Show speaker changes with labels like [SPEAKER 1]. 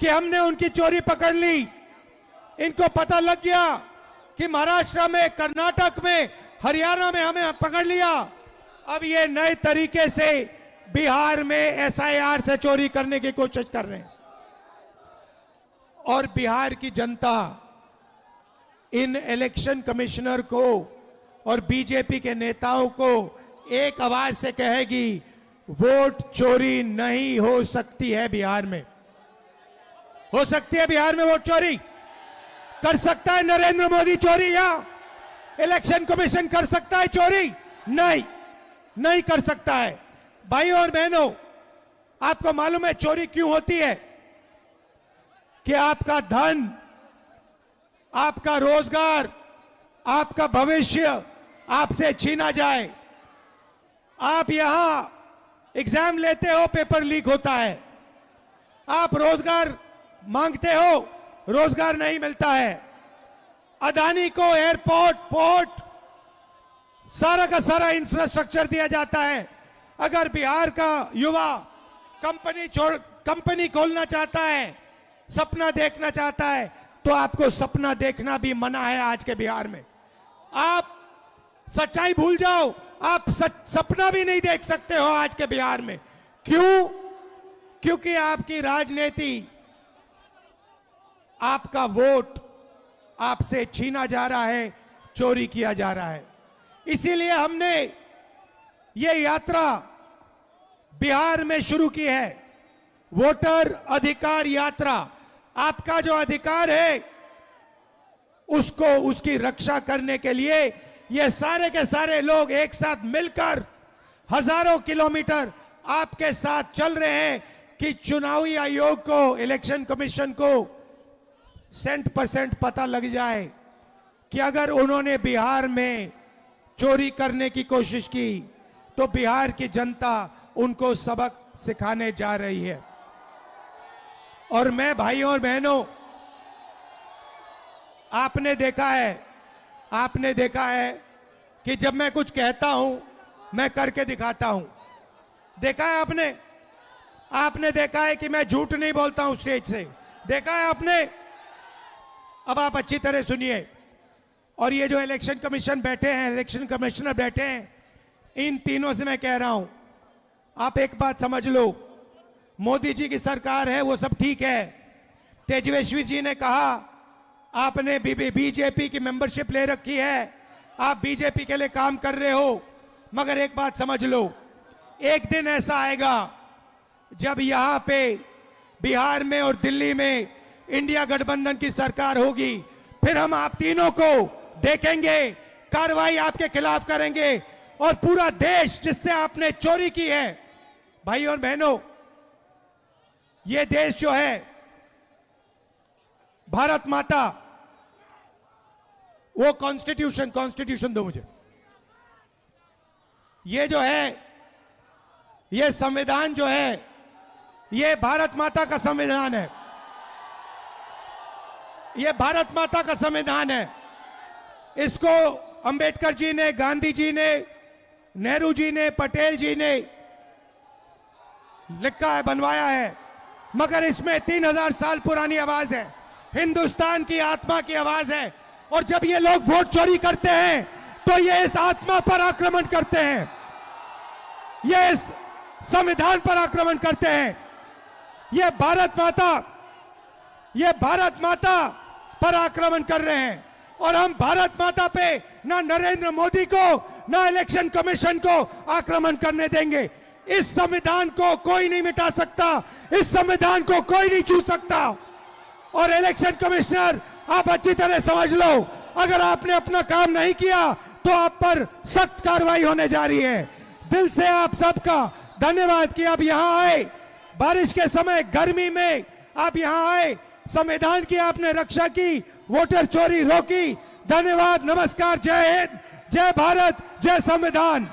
[SPEAKER 1] कि हमने उनकी चोरी पकड़ ली। इनको पता लग गया कि महाराष्ट्र में, कर्नाटक में, हरियाणा में हमें पकड़ लिया। अब ये नए तरीके से बिहार में एसआईआर से चोरी करने की कोशिश कर रहे हैं। और बिहार की जनता इन इलेक्शन कमिश्नर को और बीजेपी के नेताओं को एक आवाज से कहेगी, वोट चोरी नहीं हो सकती है बिहार में। हो सकती है बिहार में वोट चोरी? कर सकता है नरेंद्र मोदी चोरी या इलेक्शन कमीशन कर सकता है चोरी? नहीं, नहीं कर सकता है। भाइयों और बहनों, आपको मालूम है चोरी क्यों होती है? कि आपका धन, आपका रोजगार, आपका भविष्य आपसे छीना जाए। आप यहां एग्जाम लेते हो, पेपर लीक होता है। आप रोजगार मांगते हो, रोजगार नहीं मिलता है। अदानी को एयरपोर्ट, पोर्ट, सारा का सारा इंफ्रास्ट्रक्चर दिया जाता है। अगर बिहार का युवा कंपनी खोलना चाहता है, सपना देखना चाहता है, तो आपको सपना देखना भी मना है आज के बिहार में। आप सच्चाई भूल जाओ, आप सपना भी नहीं देख सकते हो आज के बिहार में। क्यों? क्योंकि आपकी राजनीति, आपका वोट आपसे छीना जा रहा है, चोरी किया जा रहा है। इसीलिए हमने ये यात्रा बिहार में शुरू की है, वोटर अधिकार यात्रा। आपका जो अधिकार है उसको, उसकी रक्षा करने के लिए ये सारे के सारे लोग एक साथ मिलकर हजारों किलोमीटर आपके साथ चल रहे हैं कि चुनावी आयोग को, इलेक्शन कमीशन को 100% पता लग जाए कि अगर उन्होंने बिहार में चोरी करने की कोशिश की तो बिहार की जनता उनको सबक सिखाने जा रही है। और मैं भाइयों और बहनों, आपने देखा है कि जब मैं कुछ कहता हूं, मैं करके दिखाता हूं। देखा है आपने देखा है कि मैं झूठ नहीं बोलता हूं स्टेज से। देखा है आपने? अब आप अच्छी तरह सुनिए। और ये जो इलेक्शन कमीशन बैठे हैं, इलेक्शन कमिश्नर बैठे हैं, इन तीनों से मैं कह रहा हूं, आप एक बात समझ लो, मोदी जी की सरकार है, वो सब ठीक है। तेजस्वी जी ने कहा आपने बीजेपी की मेंबरशिप ले रखी है, आप बीजेपी के लिए काम कर रहे हो। मगर एक बात समझ लो, एक दिन ऐसा आएगा जब यहां पे बिहार में और दिल्ली में इंडिया गठबंधन की सरकार होगी, फिर हम आप तीनों को देखेंगे, कार्रवाई आपके खिलाफ करेंगे। और पूरा देश जिससे आपने चोरी की है, भाइयों और बहनों, ये देश जो है, भारत माता, वो कॉन्स्टिट्यूशन दो मुझे। ये जो है, ये संविधान जो है, ये भारत माता का संविधान है। ये भारत माता का संविधान है। इसको अंबेडकर जी ने, गांधी जी ने, नेहरू जी ने, पटेल जी ने लिखा है, बनवाया है। मगर इसमें 3000 साल पुरानी आवाज है, हिंदुस्तान की आत्मा की आवाज है। और जब ये लोग वोट चोरी करते हैं तो ये इस आत्मा पर आक्रमण करते हैं, ये इस संविधान पर आक्रमण करते हैं। ये भारत माता पर आक्रमण कर रहे हैं। और हम भारत माता पे ना नरेंद्र मोदी को, ना इलेक्शन कमीशन को आक्रमण करने देंगे। इस संविधान को कोई नहीं मिटा सकता, इस संविधान को कोई नहीं छू सकता। और इलेक्शन कमिश्नर, आप अच्छी तरह समझ लो, अगर आपने अपना काम नहीं किया तो आप पर सख्त कार्रवाई होने जा रही है। दिल से आप सबका धन्यवाद कि आप यहां आए, बारिश के समय, गर्मी में आप यहां आए, संविधान की आपने रक्षा की, वोटर चोरी रोकी। धन्यवाद, नमस्कार, जय हिंद, जय भारत, जय संविधान।